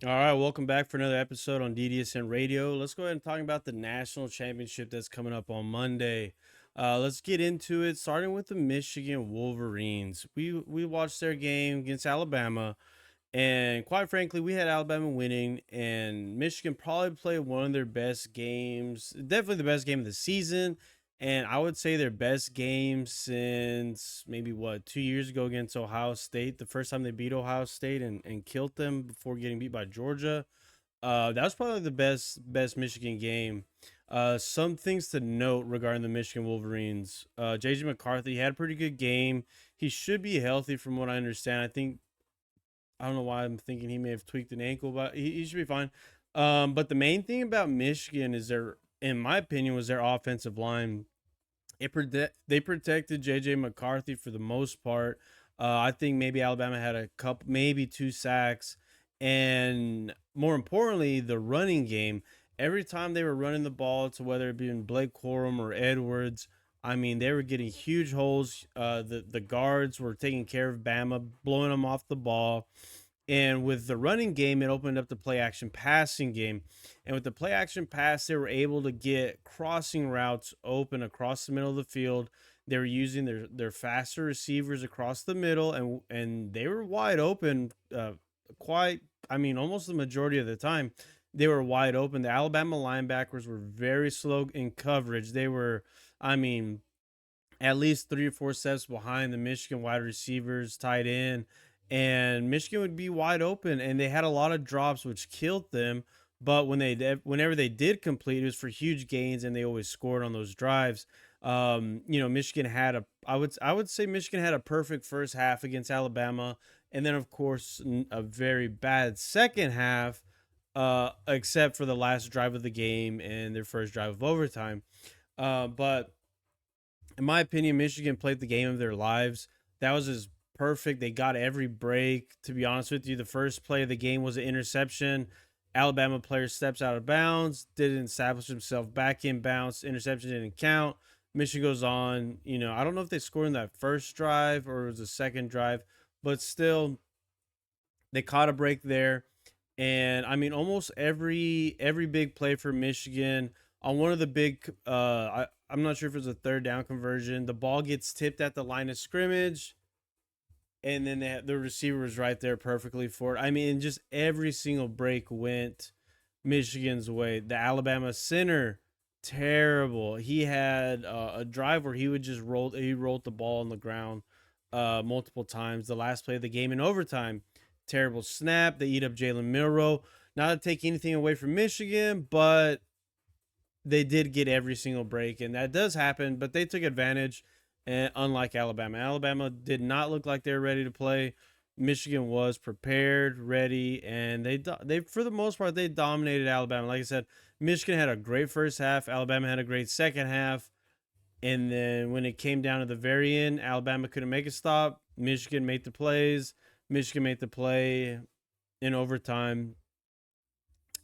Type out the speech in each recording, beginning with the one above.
All right, welcome back for another episode on DDSN Radio. Let's go ahead and talk about the national championship that's coming up on Monday. Let's get into it, starting with the Michigan Wolverines. We watched their game against Alabama, and quite frankly, we had Alabama winning, and Michigan probably played one of their best games, definitely the best game of the season. And I would say their best game since maybe 2 years ago against Ohio State, the first time they beat Ohio State and killed them before getting beat by Georgia. That was probably the best Michigan game. Some things to note regarding the Michigan Wolverines. JJ McCarthy had a pretty good game. He should be healthy from what I understand. I don't know why I'm thinking he may have tweaked an ankle, but he should be fine. But the main thing about Michigan is in my opinion, was their offensive line. They protected JJ McCarthy for the most part. I think maybe Alabama had a couple, maybe two sacks, and more importantly, the running game. Every time they were running the ball, to whether it be in Blake Corum or Edwards, I mean, they were getting huge holes. The guards were taking care of Bama, blowing them off the ball. And with the running game, it opened up the play action passing game. And with the play action pass, they were able to get crossing routes open across the middle of the field. They were using their faster receivers across the middle, and they were wide open. Almost the majority of the time, they were wide open. The Alabama linebackers were very slow in coverage. They were, I mean, at least 3 or 4 steps behind the Michigan wide receivers, tight end, and Michigan would be wide open. And they had a lot of drops, which killed them. But whenever they did complete, it was for huge gains, and they always scored on those drives. Michigan had I would say Michigan had a perfect first half against Alabama, and then of course a very bad second half, except for the last drive of the game and their first drive of overtime. But in my opinion, Michigan played the game of their lives. That was as perfect. They got every break. To be honest with you, the first play of the game was an interception. Alabama player steps out of bounds, didn't establish himself back in bounds. Interception didn't count. Michigan goes on. I don't know if they scored in that first drive or it was the second drive, but still, they caught a break there. And I mean, almost every big play for Michigan on one of the big I'm not sure if it was a third down conversion. The ball gets tipped at the line of scrimmage, and then the receiver was right there perfectly for it. I mean, just every single break went Michigan's way. The Alabama center, terrible. He had a drive where he rolled the ball on the ground multiple times. The last play of the game in overtime, terrible snap. They eat up Jalen Milroe. Not to take anything away from Michigan, but they did get every single break, and that does happen, but they took advantage. And unlike Alabama did not look like they were ready to play. Michigan was prepared, ready, and they for the most part they dominated Alabama. Like I said, Michigan had a great first half, Alabama had a great second half, and then when it came down to the very end, Alabama couldn't make a stop. Michigan made the plays. Michigan made the play in overtime,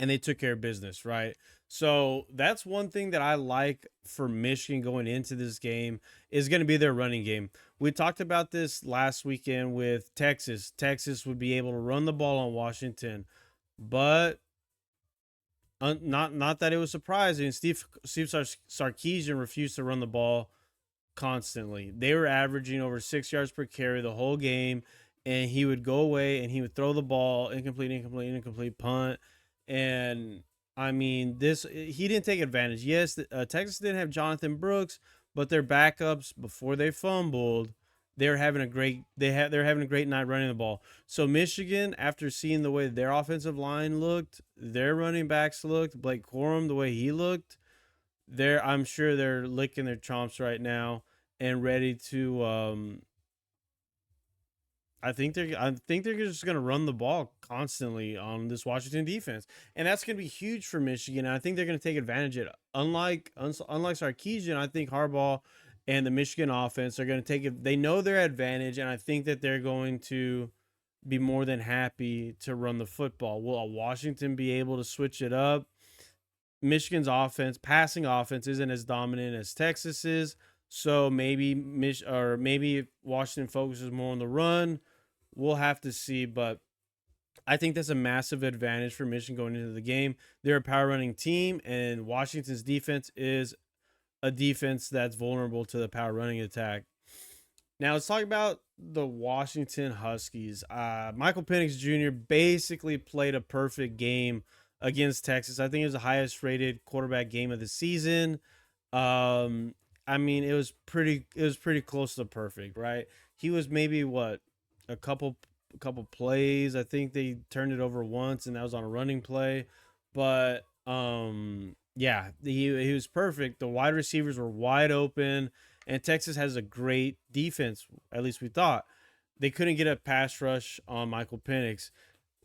and they took care of business, right? So that's one thing that I like for Michigan going into this game is going to be their running game. We talked about this last weekend with Texas. Texas would be able to run the ball on Washington, but not that it was surprising. Steve Sarkisian refused to run the ball constantly. They were averaging over 6 yards per carry the whole game, and he would go away and he would throw the ball incomplete punt. And I mean, this he didn't take advantage. Yes, Texas didn't have Jonathan Brooks, but their backups before they fumbled, they're having a great night running the ball. So Michigan, after seeing the way their offensive line looked, their running backs looked, Blake Corum the way he looked, I'm sure they're licking their chomps right now and ready to I think they're just going to run the ball constantly on this Washington defense, and that's going to be huge for Michigan. And I think they're going to take advantage of it. Unlike Sarkisian, I think Harbaugh and the Michigan offense are going to take it. They know their advantage, and I think that they're going to be more than happy to run the football. Will Washington be able to switch it up? Michigan's passing offense, isn't as dominant as Texas is, so maybe Washington focuses more on the run. We'll have to see, but I think that's a massive advantage for Michigan going into the game. They're a power running team, and Washington's defense is a defense that's vulnerable to the power running attack. Now let's talk about the Washington Huskies. Michael Penix Jr. basically played a perfect game against Texas. I think it was the highest rated quarterback game of the season. Um, I mean, it was pretty close to perfect, right? He was maybe what a couple plays. I think they turned it over once, and that was on a running play. But yeah, he was perfect. The wide receivers were wide open, and Texas has a great defense. At least we thought they couldn't get a pass rush on Michael Penix.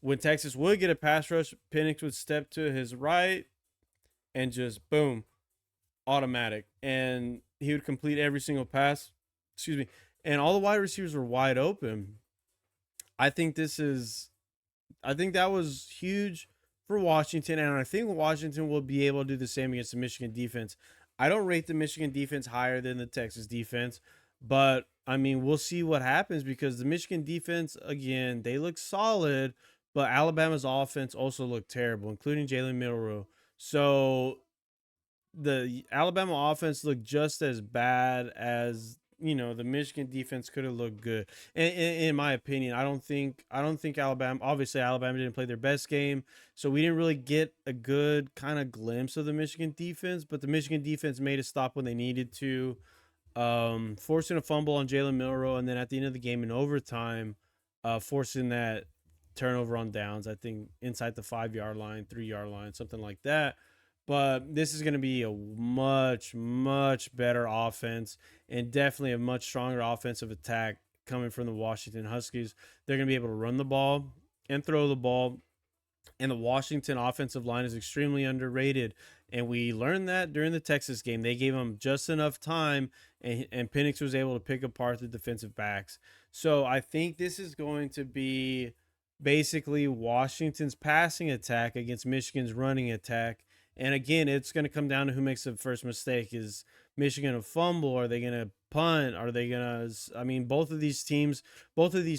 When Texas would get a pass rush, Penix would step to his right and just boom, automatic, and he would complete every single pass. Excuse me, and all the wide receivers were wide open. I think this is I think that was huge for Washington, and I think Washington will be able to do the same against the Michigan defense. I don't rate the Michigan defense higher than the Texas defense, but I mean, we'll see what happens because the Michigan defense, again, they look solid, but Alabama's offense also looked terrible, including Jalen Milroe. So the Alabama offense looked just as bad as the Michigan defense could have looked good. In my opinion, I don't think Alabama. Obviously, Alabama didn't play their best game, so we didn't really get a good kind of glimpse of the Michigan defense. But the Michigan defense made a stop when they needed to, forcing a fumble on Jalen Milroe, and then at the end of the game in overtime, forcing that turnover on downs. I think inside the 5 yard line, 3 yard line, something like that. But this is going to be a much, much better offense and definitely a much stronger offensive attack coming from the Washington Huskies. They're going to be able to run the ball and throw the ball, and the Washington offensive line is extremely underrated. And we learned that during the Texas game. They gave them just enough time, and Penix was able to pick apart the defensive backs. So I think this is going to be basically Washington's passing attack against Michigan's running attack. And again, it's going to come down to who makes the first mistake. Is Michigan a fumble? Are they going to punt? Are they going to? I mean, both of these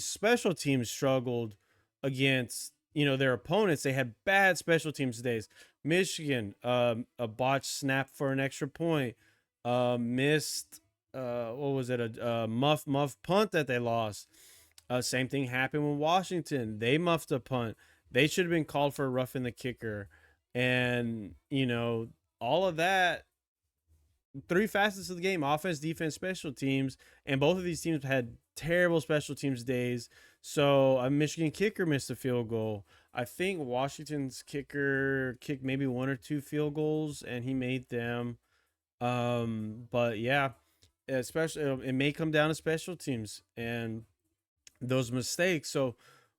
special teams struggled against their opponents. They had bad special teams days. Michigan, a botched snap for an extra point, missed what was it, a muff punt that they lost. Same thing happened with Washington. They muffed a punt. They should have been called for a roughing the kicker, and all of that. Three facets of the game: offense, defense, special teams, and both of these teams had terrible special teams days. So a Michigan kicker missed a field goal. I think Washington's kicker kicked maybe one or two field goals, and he made them. But yeah, especially it may come down to special teams and those mistakes. So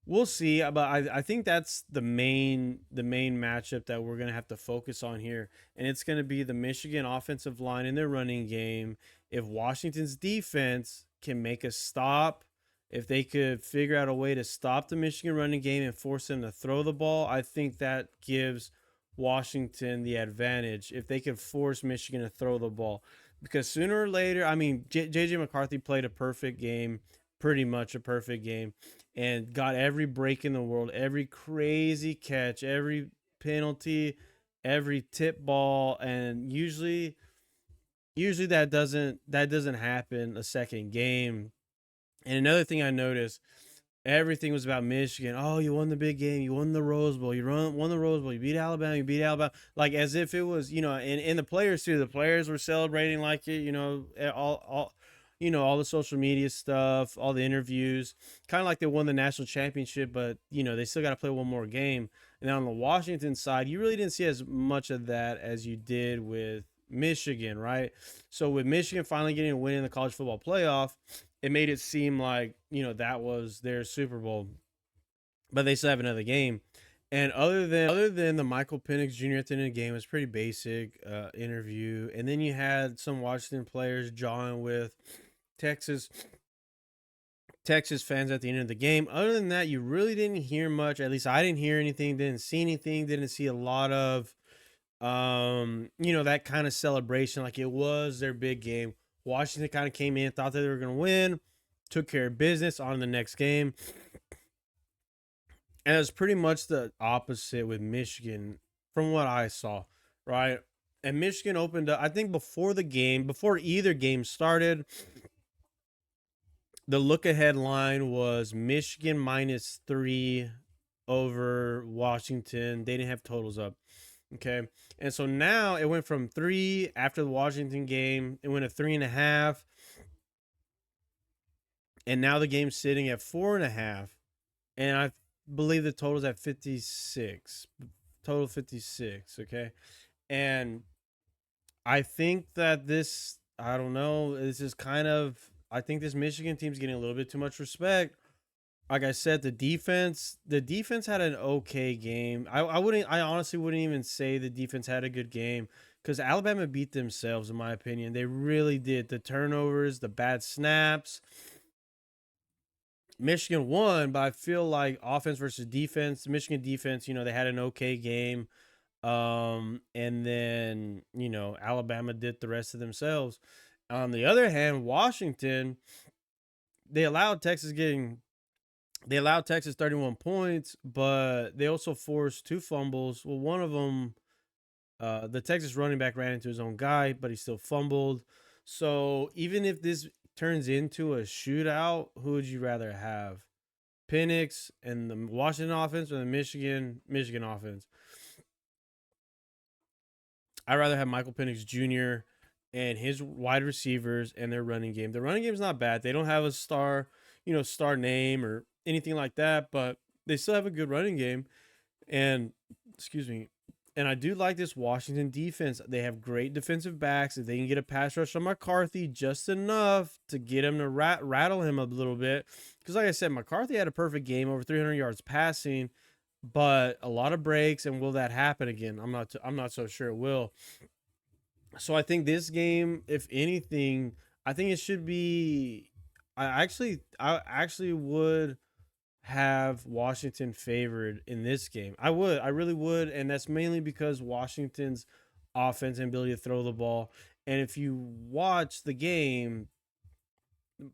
we'll see. But I think that's the main matchup that we're gonna have to focus on here, and it's gonna be the Michigan offensive line in their running game. If Washington's defense can make a stop, if they could figure out a way to stop the Michigan running game and force them to throw the ball, I think that gives Washington the advantage. If they could force Michigan to throw the ball, because sooner or later, I mean, JJ McCarthy played a perfect game, pretty much a perfect game, and got every break in the world, every crazy catch, every penalty, every tip ball, and usually that doesn't happen a second game. And another thing I noticed, everything was about Michigan. Oh, you won the big game. You won the Rose Bowl. Won the Rose Bowl. You beat Alabama. You beat Alabama. Like as if it was, and the players too. The players were celebrating like it, all the social media stuff, all the interviews, kind of like they won the national championship, but they still got to play one more game. And on the Washington side, you really didn't see as much of that as you did with Michigan, right? So with Michigan finally getting a win in the college football playoff, it made it seem like that was their Super Bowl, but they still have another game. And other than the Michael Penix Jr. at the end of the game, it was pretty basic interview. And then you had some Washington players jawing with Texas Texas fans at the end of the game. Other than that, you really didn't hear much. At least I didn't hear anything, didn't see anything, didn't see a lot of that kind of celebration like it was their big game. Washington kind of came in, thought that they were going to win, took care of business on the next game. And it's pretty much the opposite with Michigan from what I saw, right? And Michigan opened up, I think before the game, before either game started, the look ahead line was Michigan -3 over Washington. They didn't have totals up. Okay. And so now it went from 3 after the Washington game, it went to 3.5. And now the game's sitting at 4.5. And I believe the total's at 56. Total 56. Okay. And I think that this, I don't know, this is kind of, I think this Michigan team's getting a little bit too much respect. Like I said, the defense had an okay game. I honestly wouldn't even say the defense had a good game because Alabama beat themselves, in my opinion. They really did. The turnovers, the bad snaps. Michigan won, but I feel like offense versus defense, Michigan defense, they had an okay game. And then, Alabama did the rest of themselves. On the other hand, Washington, they allowed Texas getting they allowed Texas 31 points, but they also forced two fumbles. Well, one of them, the Texas running back ran into his own guy, but he still fumbled. So even if this turns into a shootout, who would you rather have? Penix and the Washington offense or the Michigan offense? I'd rather have Michael Penix Jr. and his wide receivers and their running game. The running game's not bad. They don't have a star name or anything like that, but they still have a good running game. And excuse me. And I do like this Washington defense. They have great defensive backs. If they can get a pass rush on McCarthy just enough to get him to rattle him a little bit, because like I said, McCarthy had a perfect game, over 300 yards passing, but a lot of breaks. And will that happen again? I'm not so sure it will. So I think this game, if anything, I think it should be. I actually would have Washington favored in this game. I really would, and that's mainly because Washington's offense and ability to throw the ball. And if you watch the game,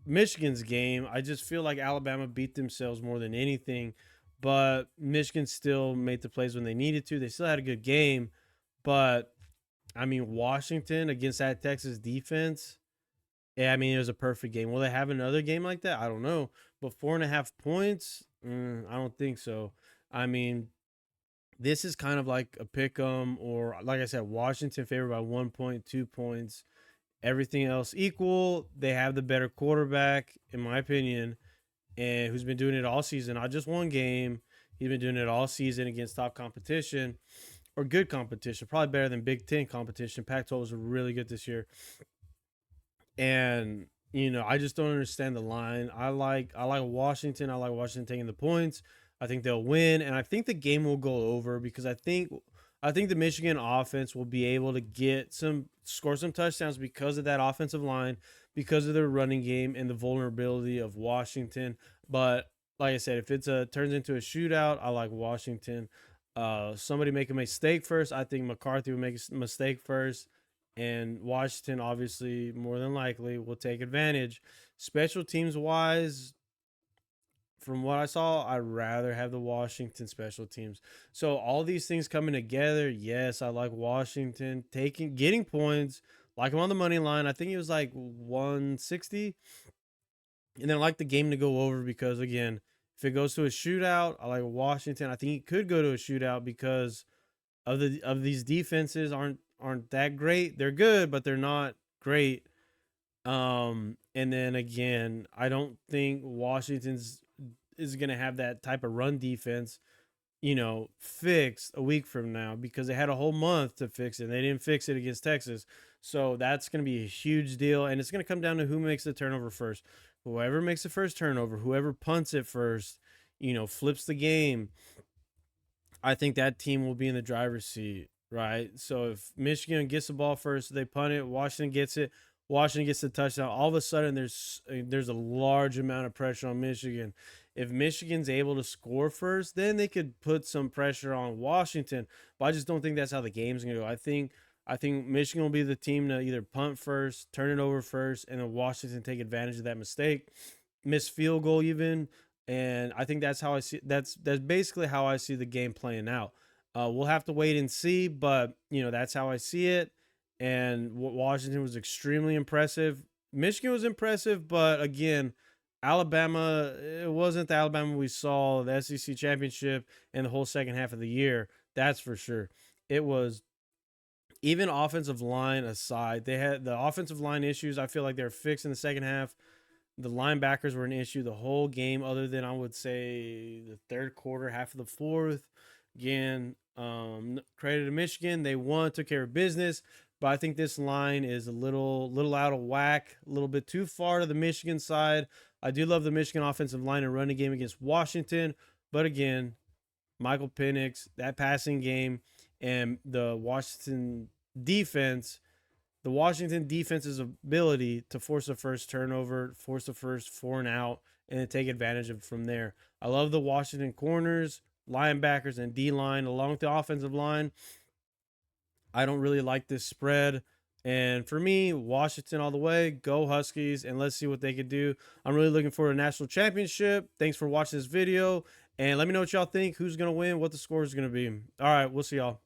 Michigan's game, I just feel like Alabama beat themselves more than anything. But Michigan still made the plays when they needed to. They still had a good game, but I mean Washington against that Texas defense. Yeah, I mean it was a perfect game. Will they have another game like that? I don't know. But 4.5 points, I don't think so. I mean, this is kind of like a pick 'em, or like I said, Washington favored by 1 point, 2 points. Everything else equal. They have the better quarterback, in my opinion, and who's been doing it all season. Not just one game. He's been doing it all season against top competition or good competition. Probably better than Big Ten competition. Pac-12 was really good this year. And I just don't understand the line. I like Washington. I like Washington taking the points. I think they'll win, and I think the game will go over because I think the Michigan offense will be able to score some touchdowns because of that offensive line, because of their running game and the vulnerability of Washington. But like I said, if turns into a shootout, I like Washington. Somebody make a mistake first. I think McCarthy will make a mistake first, and Washington obviously more than likely will take advantage. Special teams wise, from what I saw, I'd rather have the Washington special teams. So all these things coming together, yes, I like Washington getting points, like them on the money line. I think it was like 160, and then I like the game to go over because again, if it goes to a shootout, I like Washington. I think it could go to a shootout because of these defenses aren't that great. They're good, but they're not great. And then again, I don't think Washington's is going to have that type of run defense, fixed a week from now because they had a whole month to fix it. And they didn't fix it against Texas. So that's going to be a huge deal. And it's going to come down to who makes the turnover first. Whoever makes the first turnover, whoever punts it first, flips the game. I think that team will be in the driver's seat, right? So if Michigan gets the ball first, they punt it. Washington gets it. Washington gets the touchdown. All of a sudden, there's a large amount of pressure on Michigan. If Michigan's able to score first, then they could put some pressure on Washington. But I just don't think that's how the game's gonna go. I think Michigan will be the team to either punt first, turn it over first, and then Washington take advantage of that mistake, miss field goal even. And I think that's how I see that's basically how I see the game playing out. We'll have to wait and see, but that's how I see it. And Washington was extremely impressive. Michigan was impressive, but again, Alabama, it wasn't the Alabama we saw the SEC championship and the whole second half of the year. That's for sure. It was, even offensive line aside, they had the offensive line issues. I feel like they're fixed in the second half. The linebackers were an issue the whole game, other than I would say the third quarter, half of the fourth. Again, credit to Michigan, they won, took care of business. But I think this line is a little out of whack, a little bit too far to the Michigan side. I do love the Michigan offensive line and running game against Washington, but again, Michael Penix, that passing game, and defense the Washington defense's ability to force the first turnover, force the first 4 and out, and then take advantage of it from there. I love the Washington corners, linebackers, and D line along with the offensive line. I don't really like this spread. And for me, Washington all the way. Go Huskies, and let's see what they can do. I'm really looking for a national championship. Thanks for watching this video. And let me know what y'all think. Who's going to win, what the score is going to be. All right, we'll see y'all.